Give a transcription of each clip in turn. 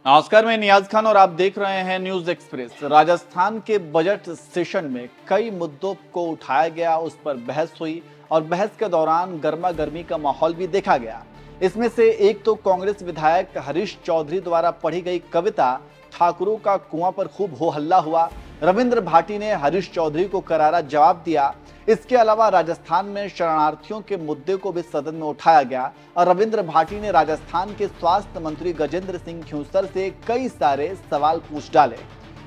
नमस्कार, मैं नियाज खान और आप देख रहे हैं न्यूज एक्सप्रेस। राजस्थान के बजट सेशन में कई मुद्दों को उठाया गया, उस पर बहस हुई और बहस के दौरान गर्मा गर्मी का माहौल भी देखा गया। इसमें से एक तो कांग्रेस विधायक हरीश चौधरी द्वारा पढ़ी गई कविता ठाकुरों का कुआं पर खूब हो हल्ला हुआ। रविंद्र भाटी ने हरीश चौधरी को करारा जवाब दिया। इसके अलावा राजस्थान में शरणार्थियों के मुद्दे को भी सदन में उठाया गया और रविंद्र भाटी ने राजस्थान के स्वास्थ्य मंत्री गजेंद्र सिंह खयूंसर से कई सारे सवाल पूछ डाले।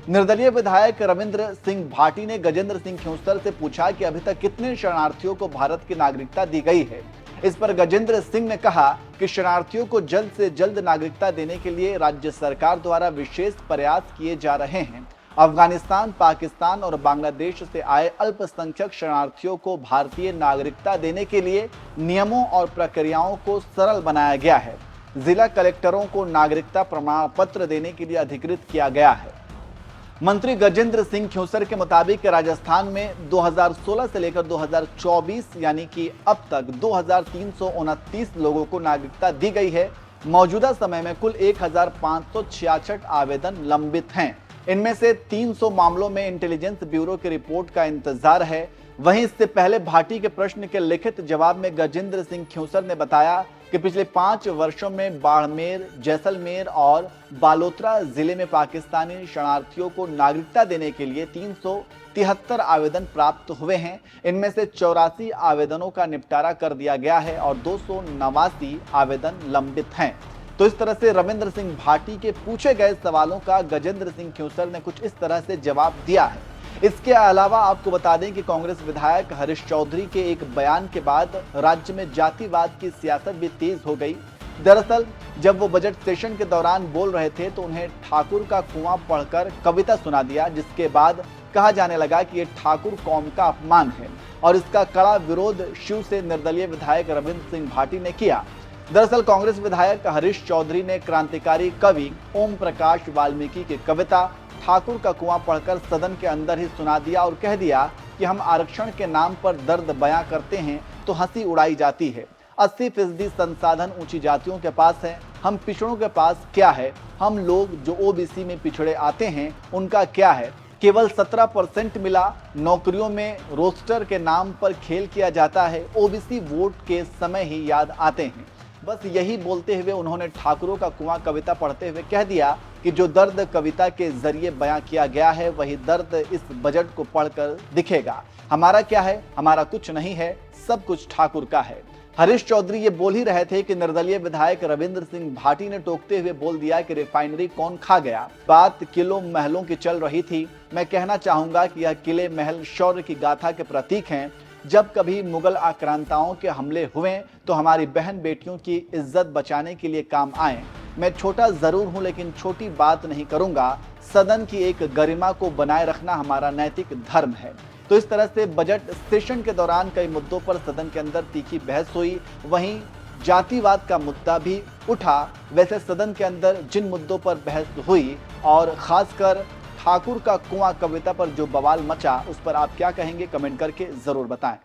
निर्दलीय विधायक रविंद्र सिंह भाटी ने गजेंद्र सिंह खयूंसर से पूछा कि अभी तक कितने शरणार्थियों को भारत की नागरिकता दी गई है। इस पर गजेंद्र सिंह ने कहा कि शरणार्थियों को जल्द से जल्द नागरिकता देने के लिए राज्य सरकार द्वारा विशेष प्रयास किए जा रहे हैं। अफगानिस्तान, पाकिस्तान और बांग्लादेश से आए अल्पसंख्यक शरणार्थियों को भारतीय नागरिकता देने के लिए नियमों और प्रक्रियाओं को सरल बनाया गया है। जिला कलेक्टरों को नागरिकता प्रमाण पत्र देने के लिए अधिकृत किया गया है। मंत्री गजेंद्र सिंह खयूंसर के मुताबिक राजस्थान में 2016 से लेकर 2024 यानी कि अब तक 2329 लोगों को नागरिकता दी गई है। मौजूदा समय में कुल 1566 आवेदन लंबित हैं। इनमें से 300 मामलों में इंटेलिजेंस ब्यूरो की रिपोर्ट का इंतजार है। वहीं इससे पहले भाटी के प्रश्न के लिखित जवाब में गजेंद्र सिंह खयूंसर ने बताया कि पिछले 5 वर्षों में बाड़मेर, जैसलमेर और बालोतरा जिले में पाकिस्तानी शरणार्थियों को नागरिकता देने के लिए 373 आवेदन प्राप्त हुए हैं। इनमें से 84 आवेदनों का निपटारा कर दिया गया है और 289 आवेदन लंबित हैं। तो इस तरह से रविंद्र सिंह भाटी के पूछे गए सवालों का गजेंद्र सिंह खयूंसर ने कुछ इस तरह से जवाब दिया है। इसके अलावा आपको बता दें कि कांग्रेस विधायक हरीश चौधरी के एक बयान के बाद राज्य में जातिवाद की सियासत भी तेज हो गई। दरअसल जब वो बजट सेशन के दौरान बोल रहे थे तो उन्हें ठाकुर का कुआं पढ़कर कविता सुना दिया, जिसके बाद कहा जाने लगा कि ये ठाकुर कौम का अपमान है और इसका कड़ा विरोध शिव से निर्दलीय विधायक रविंद्र सिंह भाटी ने किया। दरअसल कांग्रेस विधायक हरीश चौधरी ने क्रांतिकारी कवि ओम प्रकाश वाल्मीकि की कविता ठाकुर का कुआं पढ़कर सदन के अंदर ही सुना दिया और कह दिया कि हम आरक्षण के नाम पर दर्द बयां करते हैं तो हंसी उड़ाई जाती है। 80% संसाधन ऊंची जातियों के पास है, हम पिछड़ों के पास क्या है? हम लोग जो ओबीसी में पिछड़े आते हैं उनका क्या है? केवल 17% मिला। नौकरियों में रोस्टर के नाम पर खेल किया जाता है। ओबीसी वोट के समय ही याद आते हैं। बस यही बोलते हुए उन्होंने ठाकुरों का कुआं कविता पढ़ते हुए कह दिया कि जो दर्द कविता के जरिए बयां किया गया है वही दर्द इस बजट को पढ़कर दिखेगा। हमारा क्या है? हमारा कुछ नहीं है, सब कुछ ठाकुर का है। हरीश चौधरी ये बोल ही रहे थे कि निर्दलीय विधायक रविंद्र सिंह भाटी ने टोकते हुए बोल दिया कि रिफाइनरी कौन खा गया। बात किलों महलों की चल रही थी। मैं कहना चाहूंगा कि यह किले महल शौर्य की गाथा के प्रतीक हैं। जब कभी मुगल आक्रांताओं के हमले हुए तो हमारी बहन बेटियों की इज्जत बचाने के लिए काम आए। मैं छोटा जरूर हूं लेकिन छोटी बात नहीं करूंगा। सदन की एक गरिमा को बनाए रखना हमारा नैतिक धर्म है। तो इस तरह से बजट सेशन के दौरान कई मुद्दों पर सदन के अंदर तीखी बहस हुई। वहीं जातिवाद का मुद्दा भी उठा। वैसे सदन के अंदर जिन मुद्दों पर बहस हुई और खासकर ठाकुर का कुआं कविता पर जो बवाल मचा, उस पर आप क्या कहेंगे? कमेंट करके जरूर बताएं।